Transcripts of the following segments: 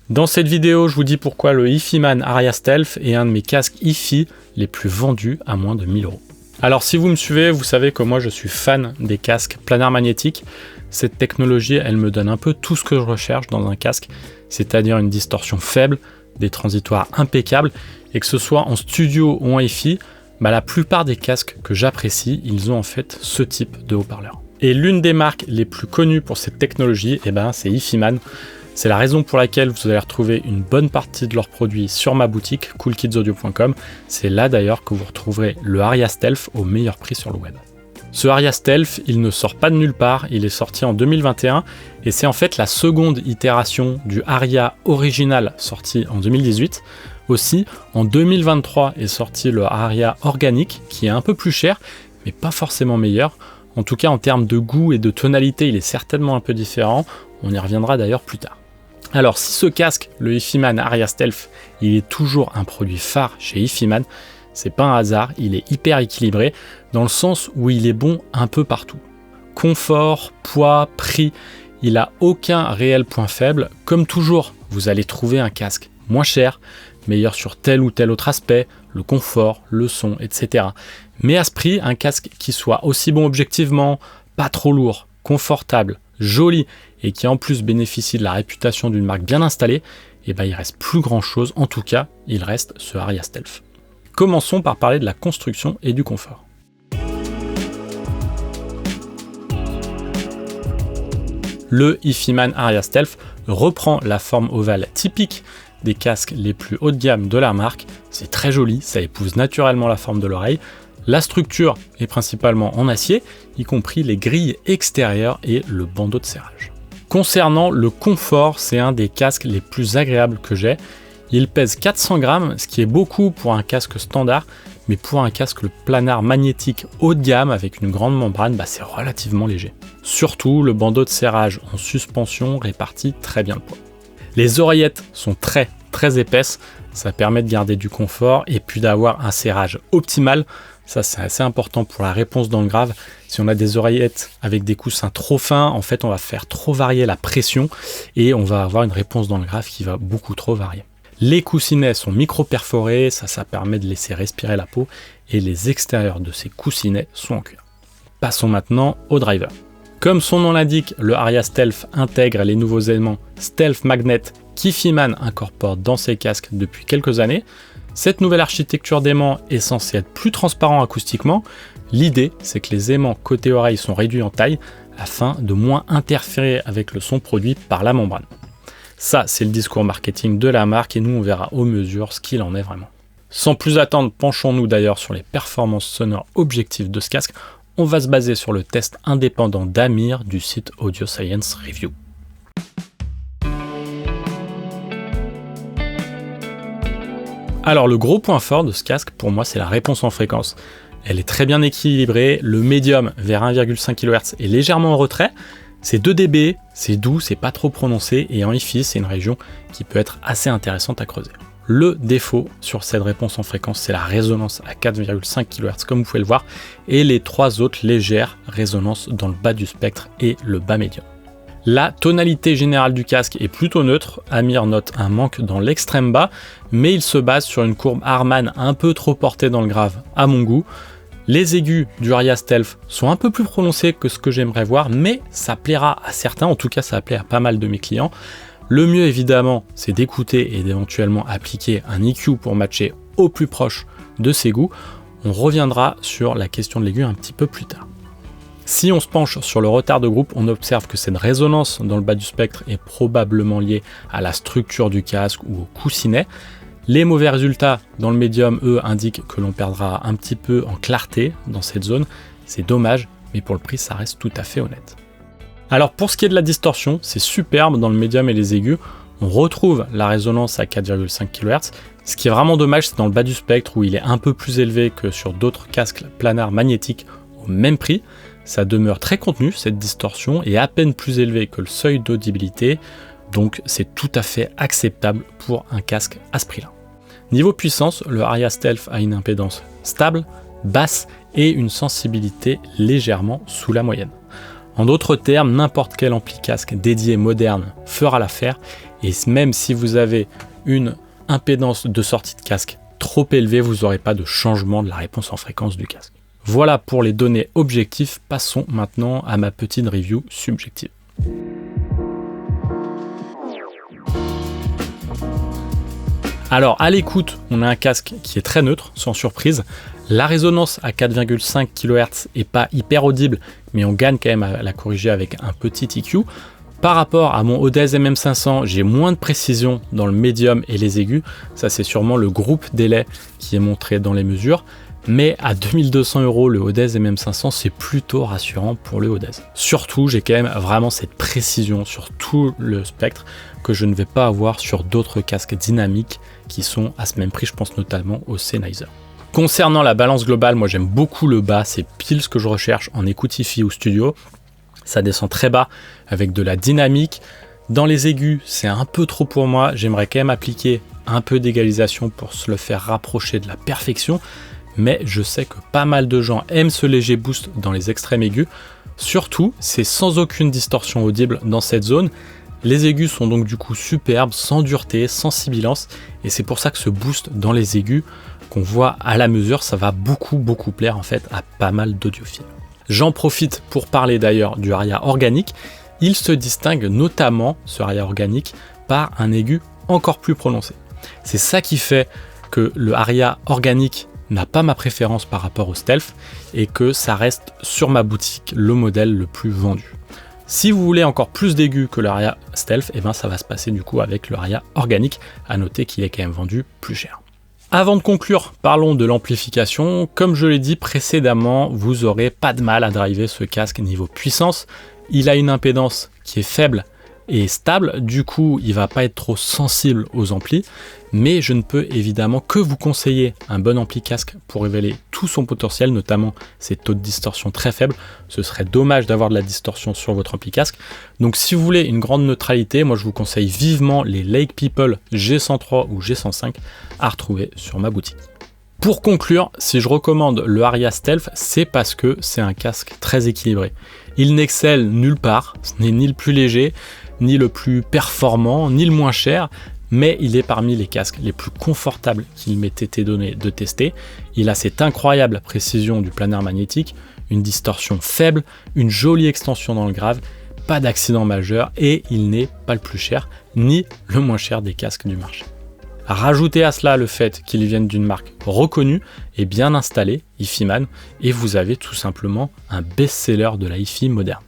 Dans cette vidéo, je vous dis pourquoi le HiFiMan Aria Stealth est un de mes casques hi-fi les plus vendus à moins de 1000 €. Alors si vous me suivez, vous savez que moi je suis fan des casques planaires magnétiques. Cette technologie, elle me donne un peu tout ce que je recherche dans un casque, c'est-à-dire une distorsion faible, des transitoires impeccables, et que ce soit en studio ou en hi-fi, la plupart des casques que j'apprécie, ils ont en fait ce type de haut-parleur. Et l'une des marques les plus connues pour cette technologie, c'est HiFiMan. C'est la raison pour laquelle vous allez retrouver une bonne partie de leurs produits sur ma boutique, coolkidsaudio.com. C'est là d'ailleurs que vous retrouverez le Aria Stealth au meilleur prix sur le web. Ce Aria Stealth, il ne sort pas de nulle part, il est sorti en 2021 et c'est en fait la seconde itération du Aria original sorti en 2018. Aussi, en 2023 est sorti le Aria organique qui est un peu plus cher, mais pas forcément meilleur. En tout cas, en termes de goût et de tonalité, il est certainement un peu différent. On y reviendra d'ailleurs plus tard. Alors, si ce casque, le HiFiMan Aria Stealth, il est toujours un produit phare chez HiFiMan, c'est pas un hasard, il est hyper équilibré dans le sens où il est bon un peu partout. Confort, poids, prix, il a aucun réel point faible. Comme toujours, vous allez trouver un casque moins cher, meilleur sur tel ou tel autre aspect, le confort, le son, etc. Mais à ce prix, un casque qui soit aussi bon objectivement, pas trop lourd, confortable, joli et qui en plus bénéficie de la réputation d'une marque bien installée, il reste plus grand chose, en tout cas, il reste ce Aria Stealth. Commençons par parler de la construction et du confort. Le HiFiMan Aria Stealth reprend la forme ovale typique des casques les plus haut de gamme de la marque. C'est très joli, ça épouse naturellement la forme de l'oreille. La structure est principalement en acier, y compris les grilles extérieures et le bandeau de serrage. Concernant le confort, c'est un des casques les plus agréables que j'ai. Il pèse 400 grammes, ce qui est beaucoup pour un casque standard, mais pour un casque planar magnétique haut de gamme avec une grande membrane, c'est relativement léger. Surtout, le bandeau de serrage en suspension répartit très bien le poids. Les oreillettes sont très épaisses, ça permet de garder du confort et puis d'avoir un serrage optimal. Ça, c'est assez important pour la réponse dans le grave. Si on a des oreillettes avec des coussins trop fins, en fait, on va faire trop varier la pression et on va avoir une réponse dans le grave qui va beaucoup trop varier. Les coussinets sont micro-perforés, ça permet de laisser respirer la peau et les extérieurs de ces coussinets sont en cuir. Passons maintenant au driver. Comme son nom l'indique, le Aria Stealth intègre les nouveaux éléments Stealth Magnet qu'HiFiMan incorpore dans ses casques depuis quelques années. Cette nouvelle architecture d'aimants est censée être plus transparent acoustiquement. L'idée, c'est que les aimants côté oreille sont réduits en taille afin de moins interférer avec le son produit par la membrane. Ça, c'est le discours marketing de la marque et nous, on verra aux mesures ce qu'il en est vraiment. Sans plus attendre, penchons-nous d'ailleurs sur les performances sonores objectives de ce casque. On va se baser sur le test indépendant d'Amir du site Audio Science Review. Alors le gros point fort de ce casque, pour moi, c'est la réponse en fréquence. Elle est très bien équilibrée, le médium vers 1,5 kHz est légèrement en retrait, c'est 2 dB, c'est doux, c'est pas trop prononcé, et en hi-fi, c'est une région qui peut être assez intéressante à creuser. Le défaut sur cette réponse en fréquence, c'est la résonance à 4,5 kHz, comme vous pouvez le voir, et les 3 autres légères résonances dans le bas du spectre et le bas médium. La tonalité générale du casque est plutôt neutre, Amir note un manque dans l'extrême bas, mais il se base sur une courbe Harman un peu trop portée dans le grave à mon goût. Les aigus du Aria Stealth sont un peu plus prononcés que ce que j'aimerais voir, mais ça plaira à certains, en tout cas ça plaît à pas mal de mes clients. Le mieux évidemment, c'est d'écouter et d'éventuellement appliquer un EQ pour matcher au plus proche de ses goûts. On reviendra sur la question de l'aigu un petit peu plus tard. Si on se penche sur le retard de groupe, on observe que cette résonance dans le bas du spectre est probablement liée à la structure du casque ou au coussinet. Les mauvais résultats dans le médium, eux, indiquent que l'on perdra un petit peu en clarté dans cette zone. C'est dommage, mais pour le prix, ça reste tout à fait honnête. Alors pour ce qui est de la distorsion, c'est superbe dans le médium et les aigus. On retrouve la résonance à 4,5 kHz. Ce qui est vraiment dommage, c'est dans le bas du spectre où il est un peu plus élevé que sur d'autres casques planars magnétiques au même prix. Ça demeure très contenu, cette distorsion, et à peine plus élevé que le seuil d'audibilité, donc c'est tout à fait acceptable pour un casque à ce prix-là. Niveau puissance, le Aria Stealth a une impédance stable, basse et une sensibilité légèrement sous la moyenne. En d'autres termes, n'importe quel ampli casque dédié moderne fera l'affaire, et même si vous avez une impédance de sortie de casque trop élevée, vous n'aurez pas de changement de la réponse en fréquence du casque. Voilà pour les données objectives, passons maintenant à ma petite review subjective. Alors à l'écoute, on a un casque qui est très neutre, sans surprise. La résonance à 4,5 kHz est pas hyper audible, mais on gagne quand même à la corriger avec un petit EQ. Par rapport à mon Odez MM500, j'ai moins de précision dans le médium et les aigus. Ça, c'est sûrement le groupe délai qui est montré dans les mesures. Mais à 2200 €, le Odez MM500, c'est plutôt rassurant pour le Odez. Surtout, j'ai quand même vraiment cette précision sur tout le spectre que je ne vais pas avoir sur d'autres casques dynamiques qui sont à ce même prix. Je pense notamment au Sennheiser. Concernant la balance globale, moi j'aime beaucoup le bas, c'est pile ce que je recherche en écoute hi-fi ou studio. Ça descend très bas avec de la dynamique. Dans les aigus, c'est un peu trop pour moi. J'aimerais quand même appliquer un peu d'égalisation pour se le faire rapprocher de la perfection. Mais je sais que pas mal de gens aiment ce léger boost dans les extrêmes aigus. Surtout, c'est sans aucune distorsion audible dans cette zone. Les aigus sont donc du coup superbes, sans dureté, sans sibilance. Et c'est pour ça que ce boost dans les aigus qu'on voit à la mesure, ça va beaucoup plaire en fait à pas mal d'audiophiles. J'en profite pour parler d'ailleurs du Aria organique. Il se distingue notamment, ce Aria organique, par un aigu encore plus prononcé. C'est ça qui fait que le Aria organique n'a pas ma préférence par rapport au Stealth et que ça reste sur ma boutique le modèle le plus vendu. Si vous voulez encore plus d'aigus que le Aria Stealth, et ben ça va se passer du coup avec le Aria organique, à noter qu'il est quand même vendu plus cher. Avant de conclure, parlons de l'amplification. Comme je l'ai dit précédemment, vous n'aurez pas de mal à driver ce casque niveau puissance. Il a une impédance qui est faible et stable, du coup il va pas être trop sensible aux amplis, mais je ne peux évidemment que vous conseiller un bon ampli casque pour révéler tout son potentiel, notamment ses taux de distorsion très faibles. Ce serait dommage d'avoir de la distorsion sur votre ampli casque. Donc si vous voulez une grande neutralité, moi je vous conseille vivement les Lake People G103 ou G105 à retrouver sur ma boutique. Pour conclure, si je recommande le Aria Stealth, c'est parce que c'est un casque très équilibré. Il n'excelle nulle part, ce n'est ni le plus léger, ni le plus performant, ni le moins cher, mais il est parmi les casques les plus confortables qu'il m'ait été donné de tester. Il a cette incroyable précision du planaire magnétique, une distorsion faible, une jolie extension dans le grave, pas d'accident majeur et il n'est pas le plus cher, ni le moins cher des casques du marché. Rajoutez à cela le fait qu'ils viennent d'une marque reconnue et bien installée, HiFiMan, et vous avez tout simplement un best-seller de la hi-fi moderne.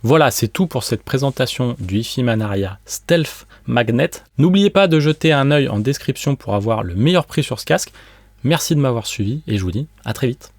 Voilà, c'est tout pour cette présentation du HiFiMan Aria Stealth Magnet. N'oubliez pas de jeter un œil en description pour avoir le meilleur prix sur ce casque. Merci de m'avoir suivi et je vous dis à très vite.